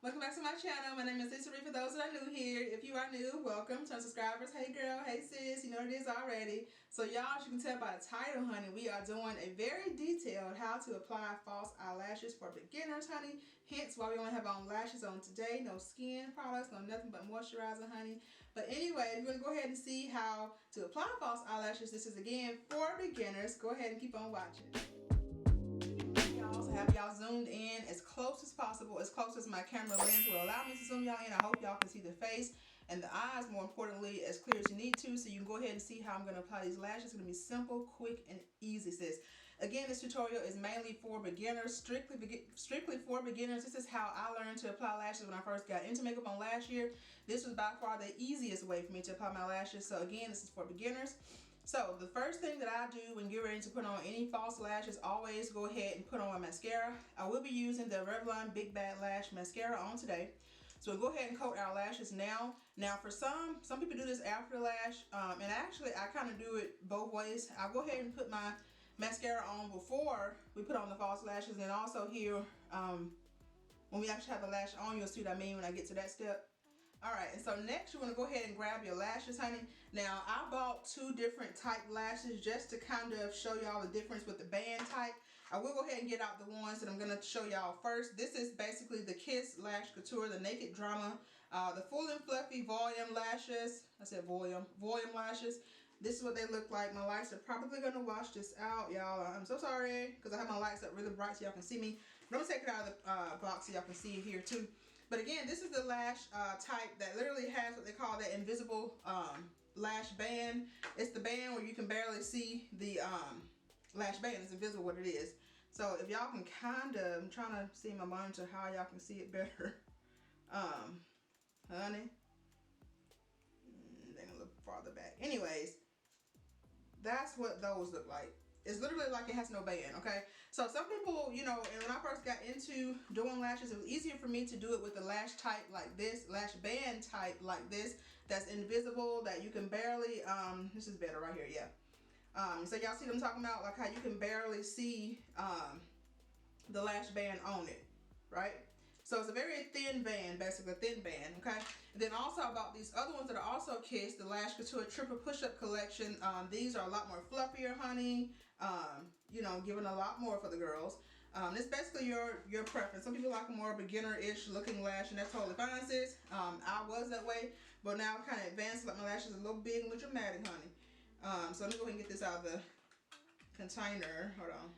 Welcome back to my channel. My name is Lisa Ree for those that are new here. If you are new, welcome. To our subscribers, hey girl, hey sis, you know what it is already. So y'all, as you can tell by the title, honey, we are doing a very detailed how to apply false eyelashes for beginners, honey. Hence why we only have on lashes on today. No skin products, no nothing but moisturizer, honey. But anyway, we're going to go ahead and see how to apply false eyelashes. This is again for beginners. Go ahead and keep on watching. Also have y'all zoomed in as close as possible, as close as my camera lens will allow me to zoom y'all in. I hope y'all can see the face and the eyes, more importantly, as clear as you need to, so you can go ahead and see how I'm going to apply these lashes. It's going to be simple, quick, and easy, sis. Again, this tutorial is mainly for beginners, strictly for beginners. This is how I learned to apply lashes when I first got into makeup on last year. This was by far the easiest way for me to apply my lashes. So again, this is for beginners. So the first thing that I do when you're ready to put on any false lashes, always go ahead and put on my mascara. I will be using the Revlon Big Bad Lash Mascara on today. So we'll go ahead and coat our lashes now. Now for some people do this after the lash, and actually I kind of do it both ways. I'll go ahead and put my mascara on before we put on the false lashes, and also here, when we actually have the lash on, you'll see what I mean when I get to that step. Alright, and so next you want to go ahead and grab your lashes, honey. Now, I bought two different type lashes just to kind of show y'all the difference with the band type. I will go ahead and get out the ones that I'm going to show y'all first. This is basically the Kiss Lash Couture, the Naked Drama, the full and fluffy volume lashes. I said volume lashes. This is what they look like. My lights are probably going to wash this out, y'all. I'm so sorry because I have my lights up really bright so y'all can see me. But I'm going to take it out of the box so y'all can see it here too. But again, this is the lash type that literally has what they call that invisible lash band. It's the band where you can barely see the lash band. It's invisible what it is. So if y'all can kind of, I'm trying to see my monitor how y'all can see it better. Honey. Then a little farther back. Anyways, that's what those look like. It's literally like it has no band, okay? So some people, you know, and when I first got into doing lashes, it was easier for me to do it with the lash type like this, lash band type like this, that's invisible, that you can barely, this is better right here, yeah. So y'all see what I'm talking about? Like how you can barely see the lash band on it, right? So it's a very thin band, basically a thin band, okay? And then also I bought these other ones that are also Kiss, the Lash Couture Triple Push-Up Collection. These are a lot more fluffier, honey. You know, giving a lot more for the girls. It's basically your preference. Some people like a more beginner-ish looking lash, and that's totally fine, sis. I was that way, but now I'm kind of advanced, like my lashes a little big, a little dramatic, honey. So let me go ahead and get this out of the container. Hold on.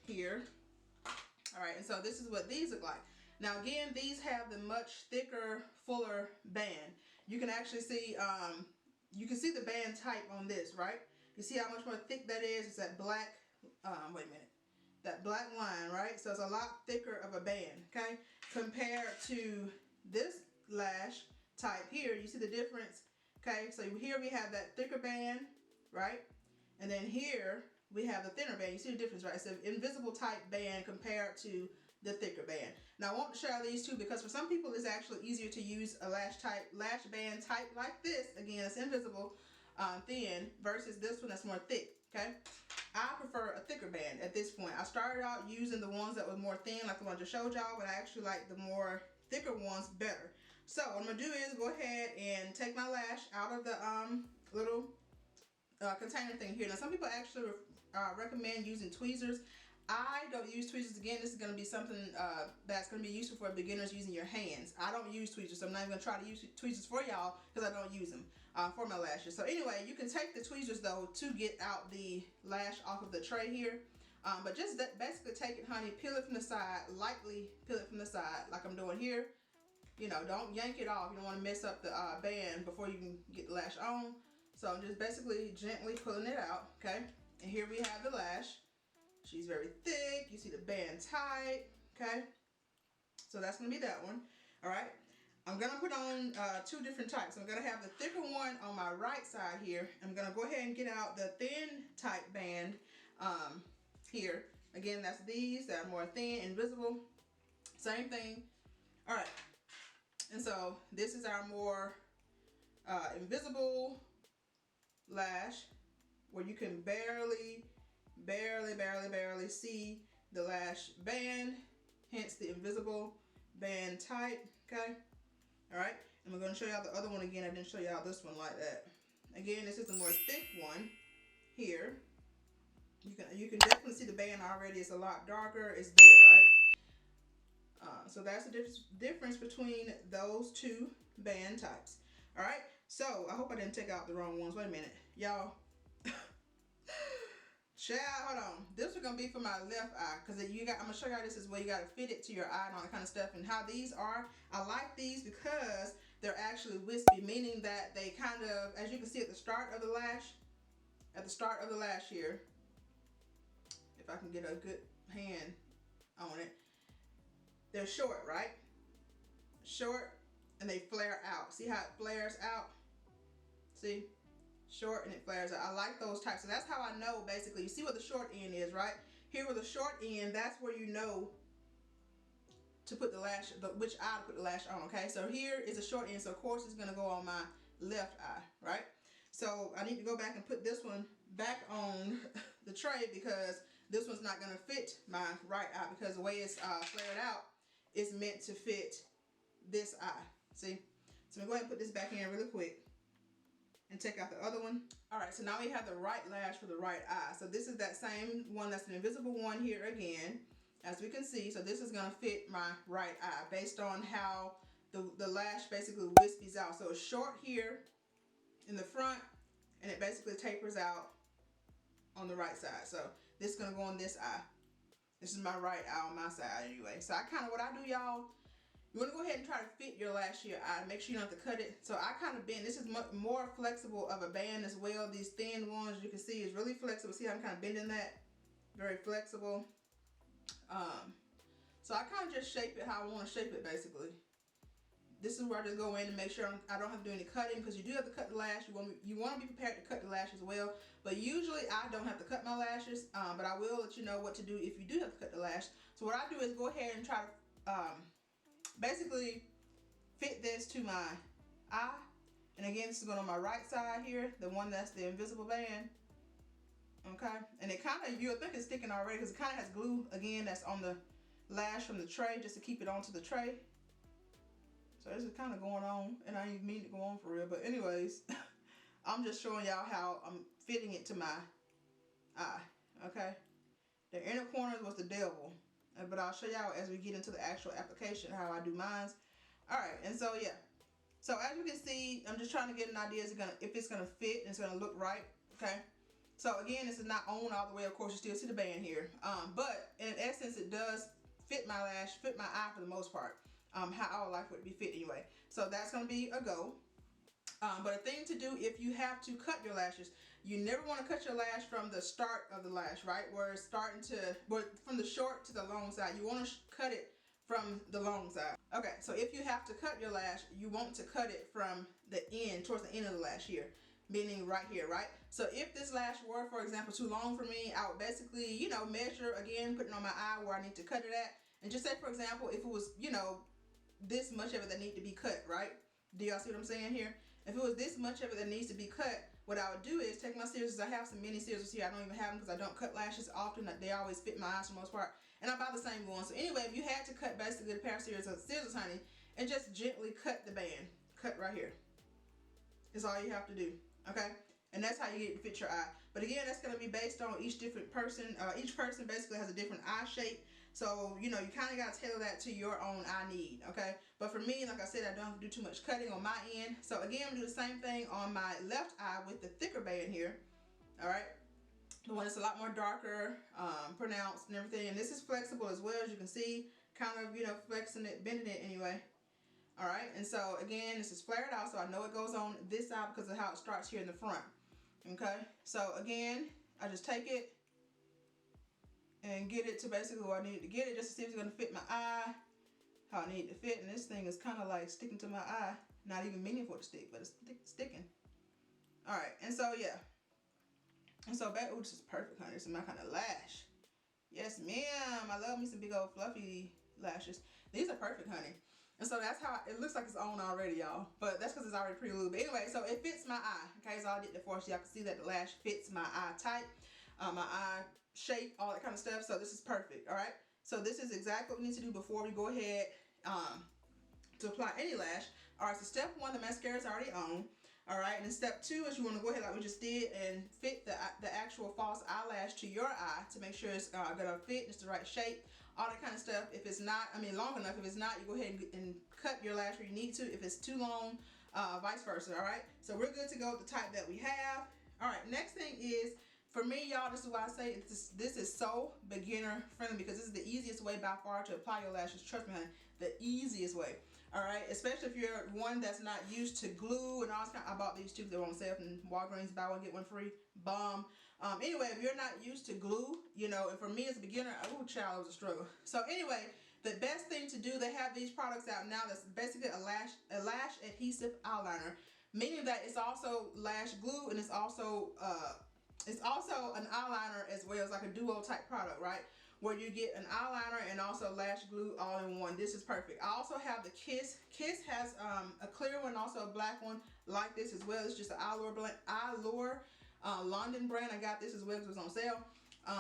Here. Alright, and so this is what these look like. Now again, these have the much thicker, fuller band. You can actually see, the band type on this, right? You see how much more thick that is? It's that black, wait a minute, that black line, right? So it's a lot thicker of a band, okay? Compared to this lash type here, you see the difference, okay? So here we have that thicker band, right? And then here, we have the thinner band. You see the difference, right? It's an invisible type band compared to the thicker band. Now I want to show these two because for some people it's actually easier to use a lash band type like this. Again, it's invisible, thin, versus this one that's more thick, okay? I prefer a thicker band at this point. I started out using the ones that were more thin, like the one I just showed y'all, but I actually like the more thicker ones better. So what I'm gonna do is go ahead and take my lash out of the little container thing here. Now some people actually recommend using tweezers. I don't use tweezers. Again, this is going to be something that's going to be useful for beginners using your hands. I don't use tweezers, so I'm not even going to try to use tweezers for y'all because I don't use them for my lashes. So anyway, you can take the tweezers though to get out the lash off of the tray here. But just basically take it, honey, peel it from the side, lightly peel it from the side like I'm doing here. You know, don't yank it off. You don't want to mess up the band before you can get the lash on. So I'm just basically gently pulling it out, okay? And here we have the lash. She's very thick. You see the band tight, okay? So that's gonna be that one, all right? I'm gonna put on two different types. I'm gonna have the thicker one on my right side here. I'm gonna go ahead and get out the thin type band here. Again, that's these that are more thin, invisible. Same thing. All right. And so this is our more invisible lash where you can barely see the lash band, hence the invisible band type, okay? All right, and we're gonna show y'all the other one again. I didn't show y'all this one like that. Again, this is the more thick one here. You can definitely see the band already. It's a lot darker. It's there, right? So that's the difference between those two band types. All right. So I hope I didn't take out the wrong ones. Wait a minute, y'all. Child, hold on. This is gonna be for my left eye because I'm gonna show y'all this is where you gotta fit it to your eye and all that kind of stuff. And how these are, I like these because they're actually wispy, meaning that they kind of, as you can see at the start of the lash here, if I can get a good hand on it, they're short, right? Short, and they flare out. See how it flares out? See? Short and it flares out. I like those types. So that's how I know, basically. You see what the short end is, right? Here with the short end, that's where you know to put the lash, which eye to put the lash on, okay? So here is a short end, so of course it's gonna go on my left eye, right? So I need to go back and put this one back on the tray because this one's not gonna fit my right eye because the way it's flared out, it's meant to fit this eye, see? So I'm gonna go ahead and put this back in really quick and take out the other one. All right, so now we have the right lash for the right eye. So this is that same one, that's an invisible one here again, as we can see. So this is gonna fit my right eye based on how the lash basically wispies out. So it's short here in the front, and it basically tapers out on the right side. So this is gonna go on this eye. This is my right eye on my side anyway. So what I do, y'all, you want to go ahead and try to fit your lash to your eye. Make sure you don't have to cut it. So I kind of bend. This is more flexible of a band as well. These thin ones, you can see, is really flexible. See how I'm kind of bending that? Very flexible. So I kind of just shape it how I want to shape it, basically. This is where I just go in and make sure I don't have to do any cutting, because you do have to cut the lash. You want to be prepared to cut the lash as well. But usually I don't have to cut my lashes, but I will let you know what to do if you do have to cut the lash. So what I do is go ahead and try to basically fit this to my eye. And again, this is going on my right side here, the one that's the invisible band. Okay, and it kind of, you'll think it's sticking already because it kind of has glue again that's on the lash from the tray just to keep it onto the tray. So this is kind of going on, and I didn't mean to go on for real, but anyways, I'm just showing y'all how I'm fitting it to my eye. Okay, the inner corners was the devil, but I'll show y'all as we get into the actual application how I do mine. All right, and so yeah, so as you can see, I'm just trying to get an idea if it's gonna fit and it's gonna look right. Okay, so again, this is not on all the way. Of course, you still see the band here, but in essence, it does fit my lash, fit my eye for the most part. How I would like for it to be fit anyway. So that's gonna be a go. But a thing to do if you have to cut your lashes, you never want to cut your lash from the start of the lash, right? Where it's starting to, from the short to the long side. You want to cut it from the long side. Okay, so if you have to cut your lash, you want to cut it from the end, towards the end of the lash here, meaning right here, right? So if this lash were, for example, too long for me, I would basically, measure again, putting on my eye where I need to cut it at. And just say, for example, if it was, this much of it that need to be cut, right? Do y'all see what I'm saying here? If it was this much of it that needs to be cut, what I would do is take my scissors. I have some mini scissors here. I don't even have them because I don't cut lashes often. They always fit my eyes for the most part. And I buy the same ones. So anyway, if you had to cut basically a pair of scissors, honey, and just gently cut the band. Cut right here. Is all you have to do, okay? And that's how you get to fit your eye. But again, that's going to be based on each different person. Each person basically has a different eye shape. So, you kind of got to tailor that to your own eye need, okay? But for me, like I said, I don't have to do too much cutting on my end. So again, I'm going to do the same thing on my left eye with the thicker band here, all right? The one that's a lot more darker, pronounced and everything. And this is flexible as well, as you can see, kind of, flexing it, bending it anyway. All right, and so again, this is flared out, so I know it goes on this side because of how it starts here in the front. Okay, so again, I just take it and get it to basically where I need it to get it, just to see if it's going to fit my eye, how I need it to fit. And this thing is kind of like sticking to my eye, not even meaning for it to stick, but it's sticking. All right, and so yeah, and so ooh, this is perfect, honey. This is my kind of lash. Yes, ma'am. I love me some big old fluffy lashes. These are perfect, honey. And so that's how it looks like it's on already, y'all. But that's because it's already pretty little. But anyway, so it fits my eye. Okay, so I did that for you. Y'all can see that the lash fits my eye type, my eye shape, all that kind of stuff. So this is perfect, all right? So this is exactly what we need to do before we go ahead to apply any lash. All right, so step one, the mascara is already on. All right, and then step two is you want to go ahead like we just did and fit the actual false eyelash to your eye to make sure it's gonna fit, it's the right shape, all that kind of stuff. If it's not, I mean, long enough. If it's not, you go ahead and cut your lash where you need to. If it's too long, vice versa. All right, so we're good to go with the type that we have. All right, next thing is, for me, y'all, this is why I say this is so beginner friendly, because this is the easiest way by far to apply your lashes. Trust me, honey, the easiest way. All right, especially if you're one that's not used to glue and all this kind. I bought these too. They were on sale from Walgreens. Buy one get one free. Bomb. Anyway, if you're not used to glue, you know, and for me as a beginner, oh child, it was a struggle. So anyway, the best thing to do, they have these products out now that's basically a lash adhesive eyeliner, meaning that it's also lash glue and it's also an eyeliner as well. It's like a duo type product, right? Where you get an eyeliner and also lash glue all in one. This is perfect. I also have the Kiss. Kiss has a clear one, also a black one like this as well. It's just an Allure London brand. I got this as well because it was on sale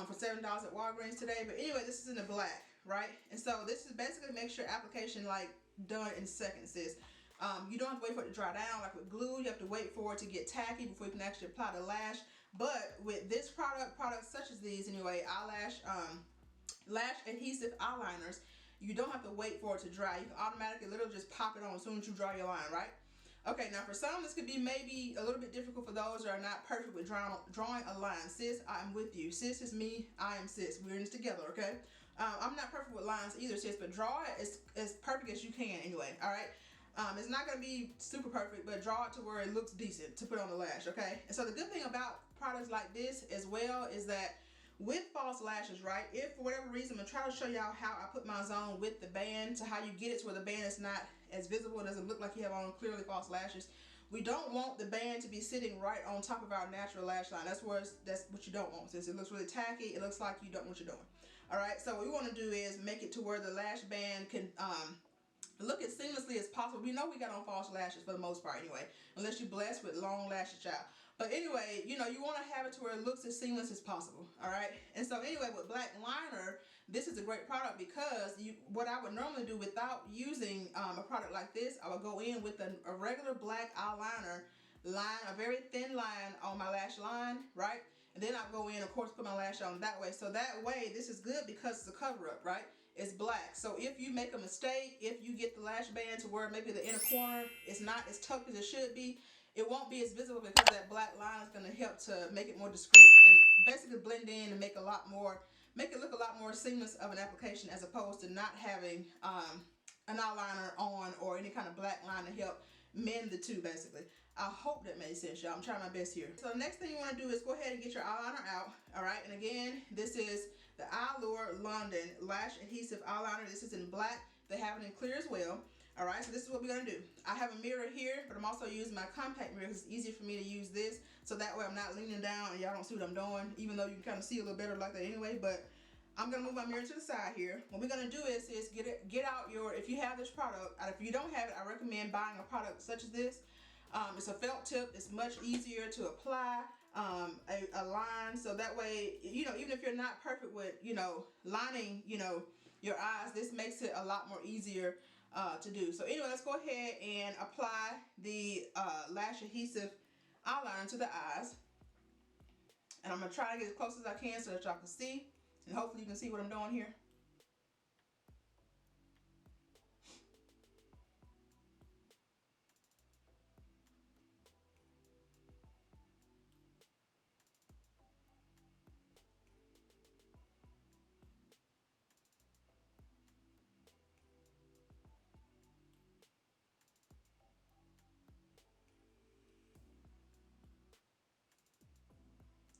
for $7 at Walgreens today. But anyway, this is in the black, right? And so this is basically makes your application like done in seconds, sis. You don't have to wait for it to dry down like with glue. You have to wait for it to get tacky before you can actually apply the lash. But with this products such as these anyway, lash adhesive eyeliners, you don't have to wait for it to dry. You can automatically literally just pop it on as soon as you draw your line, right? Okay, now for some, this could be maybe a little bit difficult for those that are not perfect with drawing a line. Sis, I'm with you. Sis is me, I am sis. We're in this together, okay? I'm not perfect with lines either, sis, but draw it as perfect as you can anyway, all right? It's not going to be super perfect, but draw it to where it looks decent to put on the lash, okay? And so the good thing about products like this as well is that with false lashes, right, if for whatever reason, I'm going to try to show y'all how I put my on with the band to how you get it to where the band is not as visible. It doesn't look like you have on clearly false lashes. We don't want the band to be sitting right on top of our natural lash line. That's what you don't want, since it looks really tacky. It looks like you don't know what you're doing. All right, so what we want to do is make it to where the lash band can look as seamlessly as possible. We know we got on false lashes for the most part anyway, unless you're blessed with long lashes, child. But anyway, you know, you want to have it to where it looks as seamless as possible, all right? And so anyway, with black liner, this is a great product because what I would normally do without using a product like this, I would go in with a regular black eyeliner line, a very thin line on my lash line, right? And then I'll go in, of course, put my lash on that way. So that way, this is good because it's a cover-up, right? It's black. So if you make a mistake, if you get the lash band to where maybe the inner corner is not as tucked as it should be, it won't be as visible because that black line is going to help to make it more discreet and basically blend in and make it look a lot more seamless of an application, as opposed to not having an eyeliner on or any kind of black line to help mend the two, basically. I hope that made sense, y'all. I'm trying my best here. So the next thing you want to do is go ahead and get your eyeliner out, all right? And again, this is the Allure London Lash Adhesive Eyeliner. This is in black. They have it in clear as well. All right, so this is what we're going to do. I have a mirror here, but I'm also using my compact mirror because it's easier for me to use this. So that way I'm not leaning down and y'all don't see what I'm doing, even though you can kind of see a little better like that anyway. But I'm going to move my mirror to the side here. What we're going to do is get out your, if you have this product, if you don't have it, I recommend buying a product such as this. It's a felt tip. It's much easier to apply a line. So that way, you know, even if you're not perfect with, you know, lining, you know, your eyes, this makes it a lot more easier to do. So anyway, let's go ahead and apply the lash adhesive eyeliner to the eyes. And I'm going to try to get as close as I can so that y'all can see. And hopefully you can see what I'm doing here.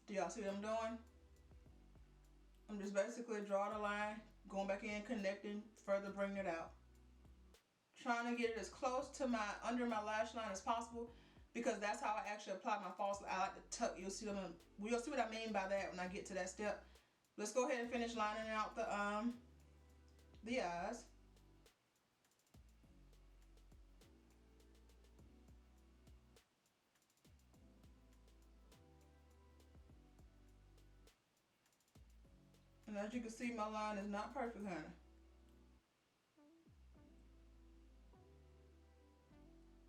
Do y'all see what I'm doing? I'm just basically drawing a line, going back in, connecting, further bringing it out. Trying to get it as close to under my lash line as possible, because that's how I actually apply my false line. I like to tuck. You'll see what I mean by that when I get to that step. Let's go ahead and finish lining out the eyes. And as you can see, my line is not perfect, honey.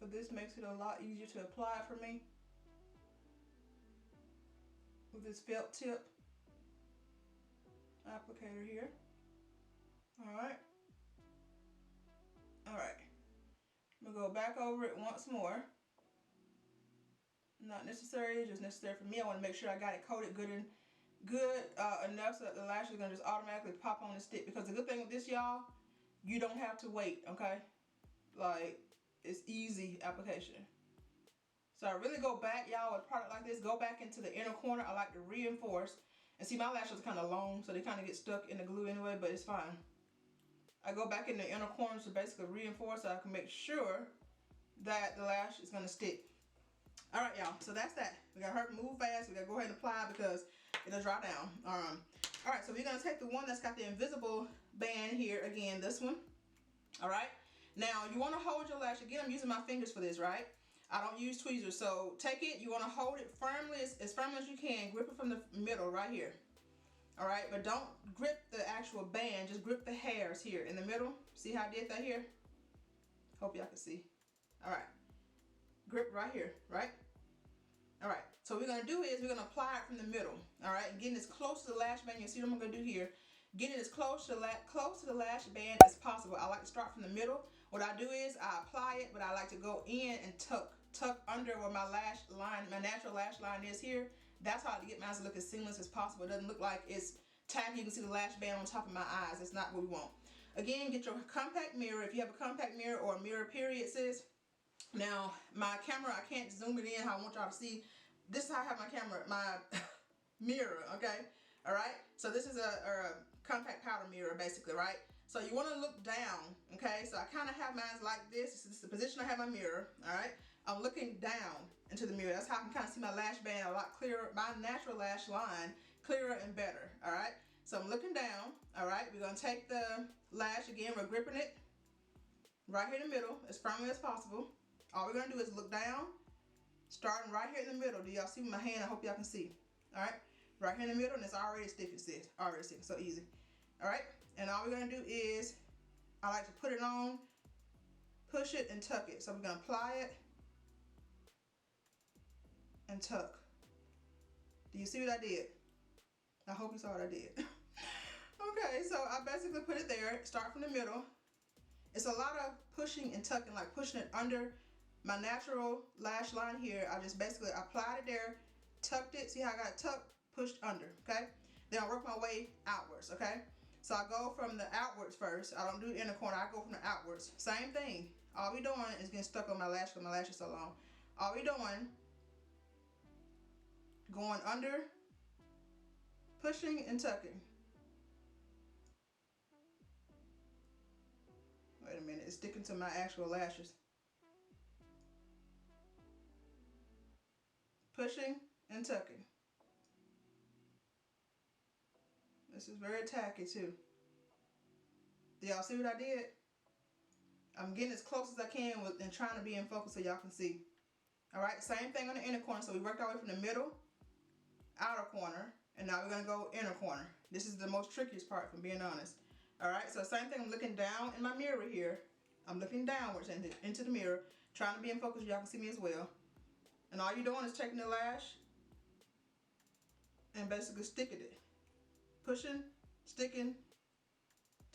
but this makes it a lot easier to apply for me with this felt tip applicator here. All right. All right. I'm gonna go back over it once more. Not necessary, just necessary for me. I want to make sure I got it coated good enough so that the lash is gonna just automatically pop on and stick. Because the good thing with this, y'all, you don't have to wait. Okay, like it's easy application. So I really go back, y'all, with a product like this. Go back into the inner corner. I like to reinforce. And see, my lashes are kind of long, so they kind of get stuck in the glue anyway, but it's fine. I go back in the inner corners to basically reinforce so I can make sure that the lash is gonna stick. All right, y'all, so that's that. We gotta hurry, move fast. We gotta go ahead and apply because it'll dry down. All right, so we're gonna take the one that's got the invisible band here, again, this one. All right, now you wanna hold your lash. Again, I'm using my fingers for this, right? I don't use tweezers, so take it, you wanna hold it firmly, as firm as you can. Grip it from the middle right here. All right, but don't grip the actual band, just grip the hairs here in the middle. See how I did that here? Hope y'all can see. All right, grip right here, right? All right, so what we're gonna do is we're gonna apply it from the middle, all right? Getting as close to the lash band, you see what I'm gonna do here. Get it as close to the lash band as possible. I like to start from the middle. What I do is I apply it, but I like to go in and tuck under where my lash line, my natural lash line is here. That's how I get mine to look as seamless as possible. It doesn't look like it's tacky. You can see the lash band on top of my eyes. That's not what we want. Again, get your compact mirror. If you have a compact mirror or a mirror period, sis. Now, my camera, I can't zoom it in how I want y'all to see. This is how I have my camera, my mirror, okay? All right? So this is a compact powder mirror, basically, right? So you want to look down, okay? So I kind of have mine like this. This is the position I have my mirror, all right? I'm looking down into the mirror. That's how I can kind of see my lash band a lot clearer, my natural lash line clearer and better, all right? So I'm looking down, all right? We're going to take the lash again. We're gripping it right here in the middle as firmly as possible. All we're going to do is look down, starting right here in the middle. Do y'all see my hand? I hope y'all can see. All right? Right here in the middle, and it's already sticking, sis. Already sticking, so easy. All right? And all we're going to do is, I like to put it on, push it, and tuck it. So we're going to apply it and tuck. Do you see what I did? I hope you saw what I did. Okay, so I basically put it there, start from the middle. It's a lot of pushing and tucking, like pushing it under my natural lash line here. I just basically applied it there, tucked it. See how I got it tucked, pushed under, okay? Then I work my way outwards, okay? So I go from the outwards first. I don't do the inner corner. I go from the outwards. Same thing. All we doing is getting stuck on my lash because my lash is so long. All we doing, going under, pushing and tucking. Wait a minute, it's sticking to my actual lashes. Pushing and tucking. This is very tacky too. Do y'all see what I did? I'm getting as close as I can and trying to be in focus so y'all can see. All right, same thing on the inner corner. So we worked our way from the middle, outer corner, and now we're gonna go inner corner. This is the most trickiest part, if I'm being honest. All right, so same thing, I'm looking down in my mirror here. I'm looking downwards into the mirror, trying to be in focus so y'all can see me as well. And all you're doing is taking the lash and basically sticking it. Pushing, sticking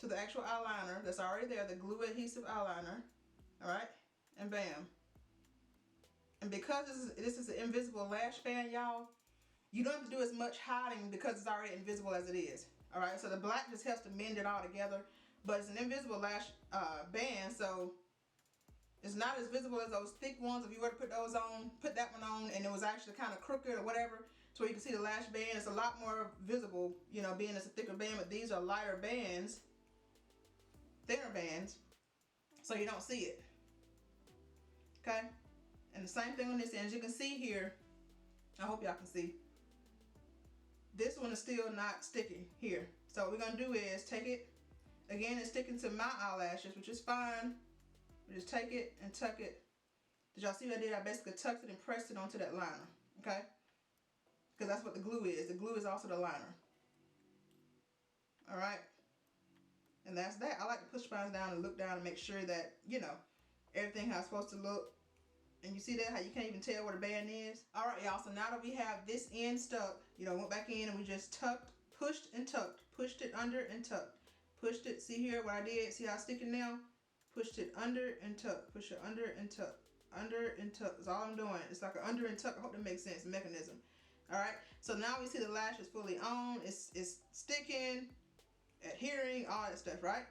to the actual eyeliner that's already there, the glue adhesive eyeliner. All right, and bam. And because this is an invisible lash band, y'all, you don't have to do as much hiding because it's already invisible as it is. All right, so the black just helps to mend it all together, but it's an invisible lash band, so it's not as visible as those thick ones. If you were to put those on, put that one on, and it was actually kind of crooked or whatever, so you can see the lash band, it's a lot more visible, you know, being it's a thicker band, but these are lighter bands, thinner bands, so you don't see it. Okay? And the same thing on this end. As you can see here, I hope y'all can see, this one is still not sticking here. So what we're gonna do is take it, again, it's sticking to my eyelashes, which is fine. We just take it and tuck it. Did y'all see what I did? I basically tucked it and pressed it onto that liner, okay? Because that's what the glue is. The glue is also the liner. All right? And that's that. I like to push mine down and look down and make sure that, you know, everything how it's supposed to look And you see that, how you can't even tell where the band is? All right, y'all, so now that we have this end stuck, you know, went back in and we just tucked, pushed and tucked, pushed it under and tucked. Pushed it, see here what I did? See how it's sticking now? Pushed it under and tuck, push it under and tuck, under and tuck. That's all I'm doing. It's like an under and tuck. I hope that makes sense, mechanism. All right, so now we see the lash is fully on. It's sticking, adhering, all that stuff, right?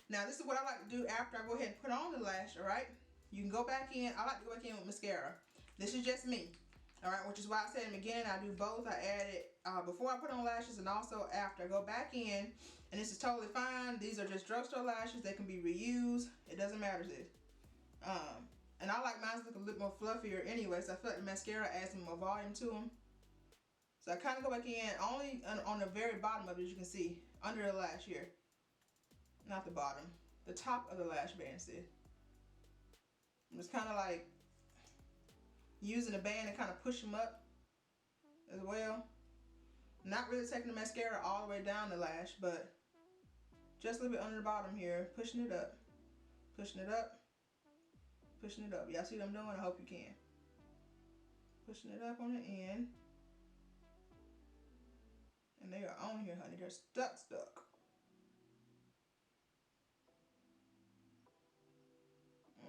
Now this is what I like to do after I go ahead and put on the lash, all right? You can go back in. I like to go back in with mascara. This is just me, all right? Which is why I said in the beginning I do both. I add it before I put on lashes and also after. I go back in, and this is totally fine. These are just drugstore lashes. They can be reused. It doesn't matter this. And I like mine to look a little more fluffier anyway, so I feel like the mascara adds some more volume to them. So I kind of go back in only on the very bottom of it, as you can see, under the lash here. Not the bottom, the top of the lash band, see? I'm just kind of like using the band to kind of push them up as well. Not really taking the mascara all the way down the lash, but just a little bit under the bottom here, pushing it up, pushing it up, pushing it up. Y'all see what I'm doing? I hope you can. Pushing it up on the end. And they are on here, honey. They're stuck.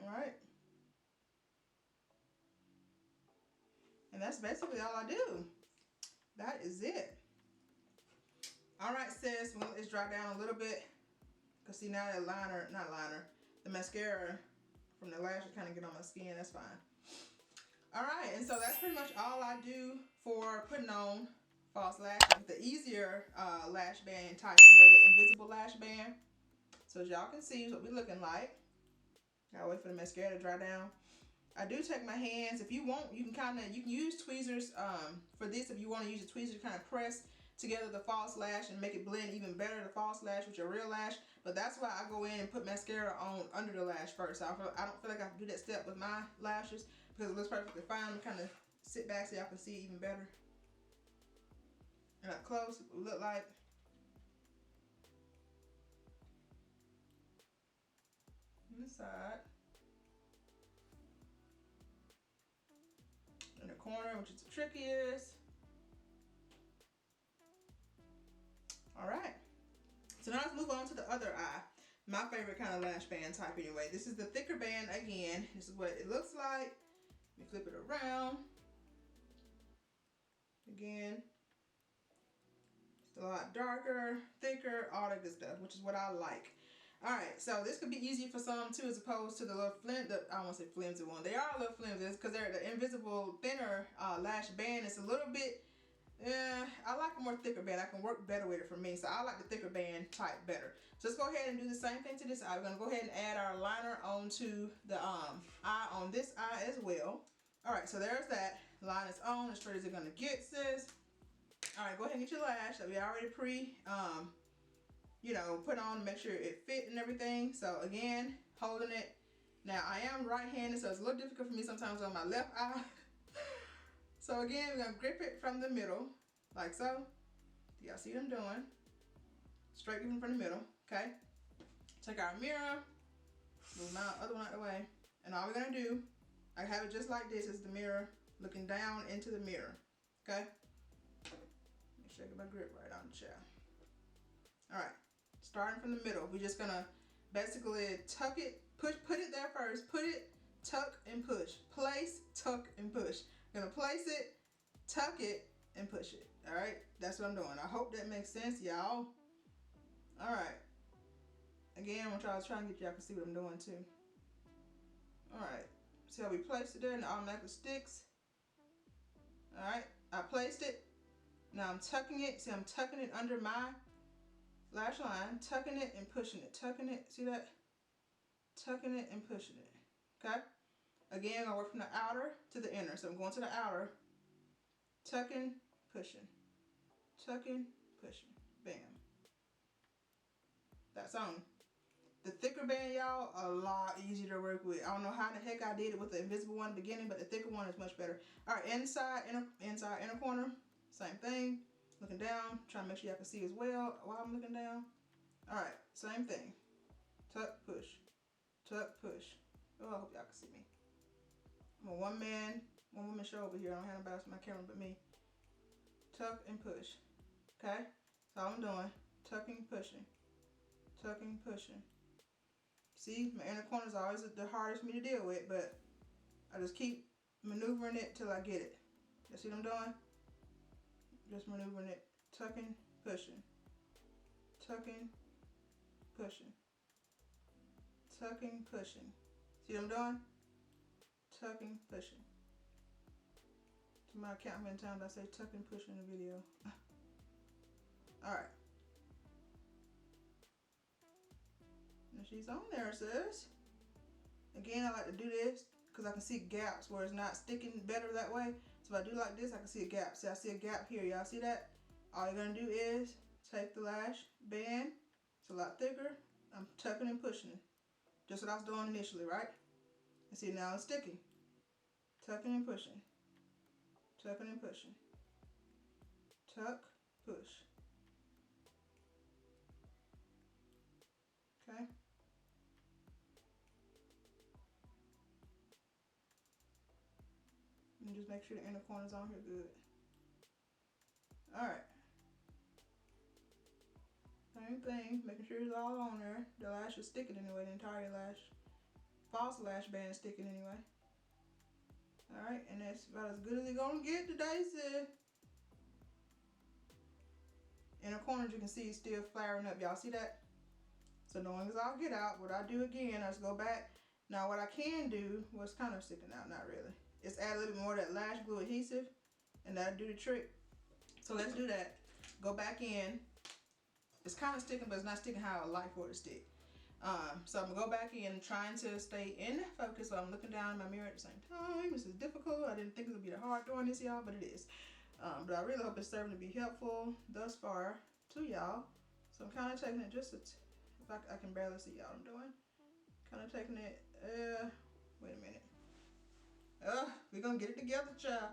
All right. And that's basically all I do. That is it. All right, sis, we'll let this dry down a little bit. Because see, now that the mascara from the lashes kind of get on my skin. That's fine. All right, and so that's pretty much all I do for putting on false lashes. The easier lash band type, the invisible lash band. So as y'all can see what we're looking like. Gotta wait for the mascara to dry down. I do take my hands. If you want, you can use tweezers for this. If you want to use a tweezer to kind of press together the false lash and make it blend even better, the false lash with your real lash. But that's why I go in and put mascara on under the lash first. I don't feel like I have to do that step with my lashes because it looks perfectly fine. Kind of sit back so y'all can see it even better. And up close, it will look like. On the side. In the corner, which is the trickiest. All right. So now let's move on to the other eye. My favorite kind of lash band type anyway. This is the thicker band again. This is what it looks like. Let me flip it around. Again. It's a lot darker, thicker, all that good stuff, which is what I like. All right, so this could be easy for some too, as opposed to the little I don't want to say flimsy one. They are a little flimsy because they're the invisible thinner lash band. It's a little bit, I like a more thicker band. I can work better with it for me, so I like the thicker band type better. So let's go ahead and do the same thing to this eye. We're gonna go ahead and add our liner onto the eye on this eye as well. All right, so there's that. Line is on, as straight as it's gonna get, sis. All right, go ahead and get your lash that we already put on to make sure it fit and everything. So again, holding it. Now I am right-handed, so it's a little difficult for me sometimes on my left eye. So again, we're gonna grip it from the middle, like so. Do y'all see what I'm doing? Straight gripping from the middle, okay? Take our mirror, move my other one out of the way. And all we're gonna do, I have it just like this, is the mirror looking down into the mirror, okay? Make sure I get my grip right on the chair. All right. Starting from the middle, we're just gonna basically tuck it, put it there first, put it, tuck and push, place, tuck and push. I'm gonna place it, tuck it, and push it. All right, that's what I'm doing. I hope that makes sense, y'all. All right. Again, I'm trying to get y'all to see what I'm doing too. All right. See how we placed it there and it automatically sticks. All right. I placed it. Now I'm tucking it. See, I'm tucking it under my lash line, tucking it and pushing it, tucking it, see that? Tucking it and pushing it, okay? Again, I work from the outer to the inner, so I'm going to the outer, tucking, pushing, bam. That's on. The thicker band, y'all, a lot easier to work with. I don't know how the heck I did it with the invisible one at the beginning, but the thicker one is much better. All right, inside, inner corner, same thing. Looking down, trying to make sure y'all can see as well while I'm looking down. All right, same thing. Tuck, push. Tuck, push. Oh, I hope y'all can see me. I'm a one woman show over here. I don't have nobody else on my camera but me. Tuck and push. Okay? That's all I'm doing. Tucking, pushing. Tucking, pushing. See, my inner corner is always the hardest for me to deal with, but I just keep maneuvering it till I get it. You see what I'm doing? Just maneuvering it. Tucking, pushing. Tucking, pushing. Tucking, pushing. See what I'm doing? Tucking, pushing. To my count how many times I say tucking, pushing in the video. Alright. And she's on there, sis. Again, I like to do this because I can see gaps where it's not sticking better that way. So if I do like this, I can see a gap. See, I see a gap here. Y'all see that? All you're going to do is take the lash band. It's a lot thicker. I'm tucking and pushing it. Just what I was doing initially, right? And see, now it's sticking. Tucking and pushing. Tucking and pushing. Tuck, push. Okay? And just make sure the inner corner's on here good. Alright. Same thing, making sure it's all on there. The lash is sticking anyway, the entire lash. False lash band is sticking anyway. Alright, and that's about as good as it's gonna get today, sis. Inner corners you can see is still flaring up. Y'all see that? So knowing as I'll get out, what I do again, I just go back. Now what I can do, what's kind of sticking out, not really, is add a little bit more of that lash glue adhesive, and that'll do the trick. So let's do that. Go back in. It's kind of sticking, but it's not sticking how I would like for it to stick. So I'm gonna go back in, trying to stay in focus. So I'm looking down in my mirror at the same time. This is difficult. I didn't think it would be that hard doing this, y'all, but it is. But I really hope it's serving to be helpful thus far to y'all. So I'm kind of taking it just if I can barely see y'all. I'm doing kind of taking it. Wait a minute. We're gonna get it together, child.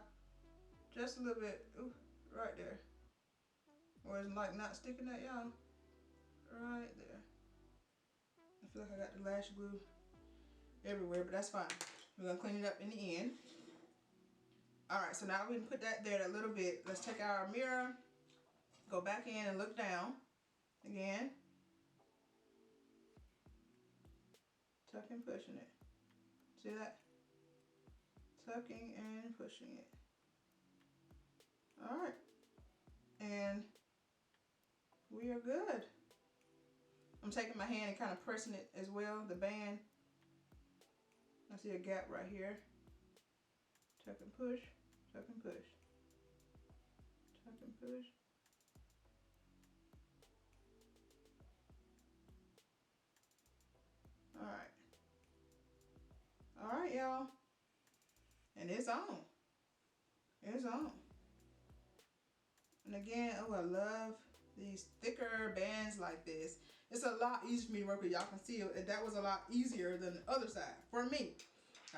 Just a little bit. Ooh, right there. Or it's like not sticking at y'all. Right there. I feel like I got the lash glue everywhere, but that's fine. We're gonna clean it up in the end. Alright, so now we can put that there a little bit. Let's take our mirror, go back in and look down again. Tucking, pushing it. See that? Tucking and pushing it. Alright. And we are good. I'm taking my hand and kind of pressing it as well, the band. I see a gap right here. Tuck and push, tuck and push. Tuck and push. Alright. Alright, y'all. And it's on. It's on. And again, oh, I love these thicker bands like this. It's a lot easier for me to work with. Y'all can see it. That was a lot easier than the other side for me.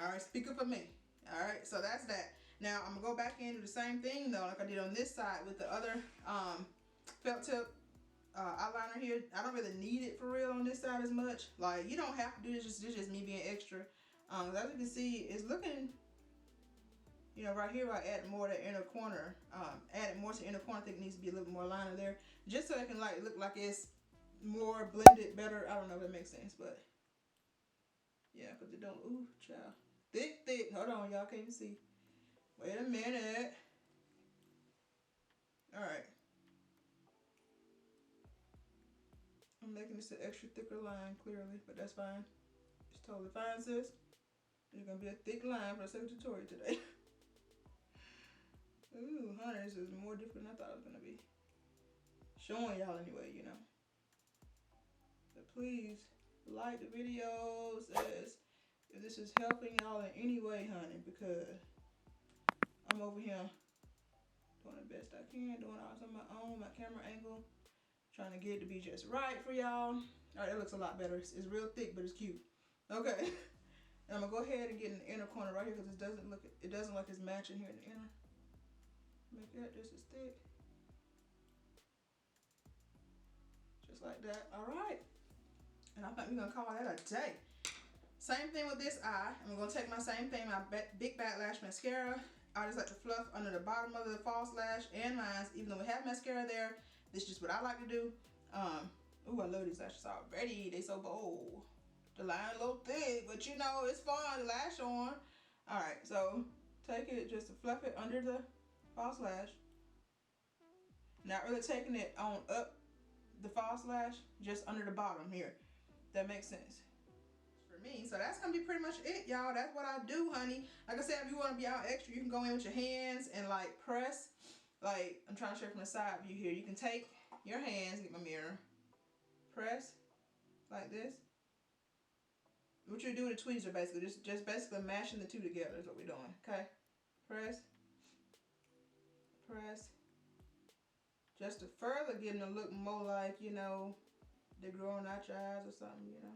Alright, speak up for me. Alright, so that's that. Now I'm gonna go back in and do the same thing though, like I did on this side with the other felt tip eyeliner here. I don't really need it for real on this side as much. Like, you don't have to do this, this is just me being extra. As you can see, it's looking, you know, right here I add more to the inner corner. Add more to the inner corner. I think it needs to be a little bit more liner there, just so it can like look like it's more blended better. I don't know if that makes sense, but yeah, because it don't, ooh, child. Thick. Hold on, y'all can't even see. Wait a minute. Alright. I'm making this an extra thicker line, clearly, but that's fine. It's totally fine, sis. It's gonna be a thick line for the second tutorial today. Ooh, honey, this is more different than I thought it was gonna be. Showing y'all anyway, you know. But please, like the videos if this is helping y'all in any way, honey, because I'm over here doing the best I can, doing all on my own, my camera angle, trying to get it to be just right for y'all. All right, that looks a lot better. It's real thick, but it's cute. Okay, and I'm gonna go ahead and get in the inner corner right here because it doesn't look like it's matching here in the inner. Make that just as thick, just like that. All right, and I think we're gonna call that a day. Same thing with this eye. I'm gonna take my same thing, my Big Bad Lash Mascara. I just like to fluff under the bottom of the false lash and mine. Even though we have mascara there, this is just what I like to do. Ooh, I love these lashes already. They so bold. The line a little thick, but you know, it's fun to lash on. Alright, so take it just to fluff it under the false lash. Not really taking it on up the false lash, just under the bottom here. That makes sense for me. So that's gonna be pretty much it, y'all. That's what I do, honey. Like I said, if you want to be out extra, you can go in with your hands and like press. Like, I'm trying to show you from the side view here. You can take your hands, get my mirror, press like this. What you do with a tweezer, basically, just basically mashing the two together is what we're doing. Okay, press, press, just to further get them to look more like, you know, they're growing out your eyes or something, you know.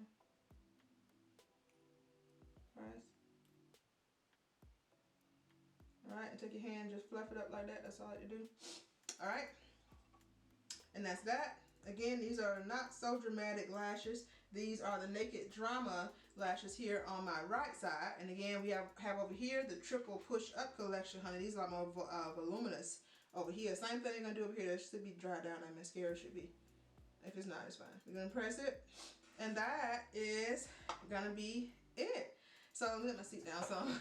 Press. All right, and take your hand, just fluff it up like that. That's all I like to do. All right, and that's that. Again, these are not so dramatic lashes. These are the Naked Drama lashes here on my right side. And again, we have over here the Triple Push Up collection, honey. These are more voluminous over here. Same thing we're gonna do over here. That should be dried down. That mascara should be. If it's not, it's fine. We're gonna press it, and that is gonna be it. So let me sit down some.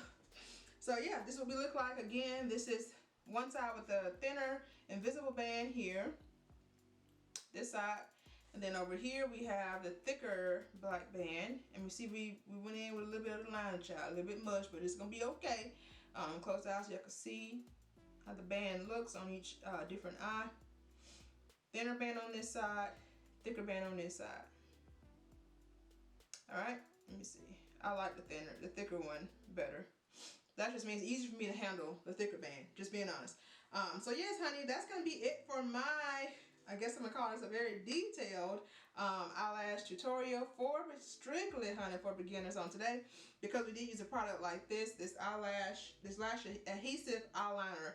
So yeah, this is what we look like. Again, this is one side with the thinner invisible band here. This side, and then over here we have the thicker black band, and we see we went in with a little bit of the liner, child, a little bit much, but it's gonna be okay. Close the eyes so you can see how the band looks on each different eye. Thinner band on this side, thicker band on this side. All right, let me see. I like the thicker one better. That just means it's easier for me to handle the thicker band, just being honest. So yes, honey, that's gonna be it for my, I guess I'm gonna call this a very detailed eyelash tutorial for strictly, honey, for beginners on today, because we did use a product like this lash adhesive eyeliner.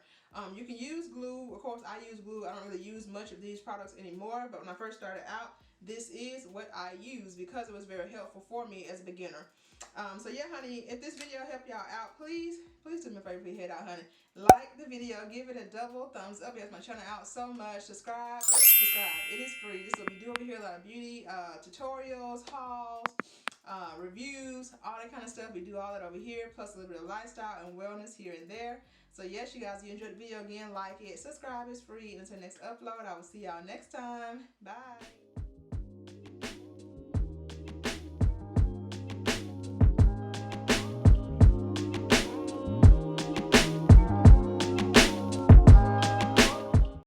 You can use glue. Of course, I use glue. I don't really use much of these products anymore, but when I first started out, this is what I use because it was very helpful for me as a beginner. So yeah, honey, if this video helped y'all out, please do me a favor, please head out, honey. Like the video, give it a double thumbs up. It helps my channel out so much. Subscribe. It is free. This is what we do over here, a lot of beauty tutorials, hauls, reviews, all that kind of stuff. We do all that over here, plus a little bit of lifestyle and wellness here and there. So yes, you guys, if you enjoyed the video, again, like it, subscribe, it's free. And until next upload, I will see y'all next time. Bye.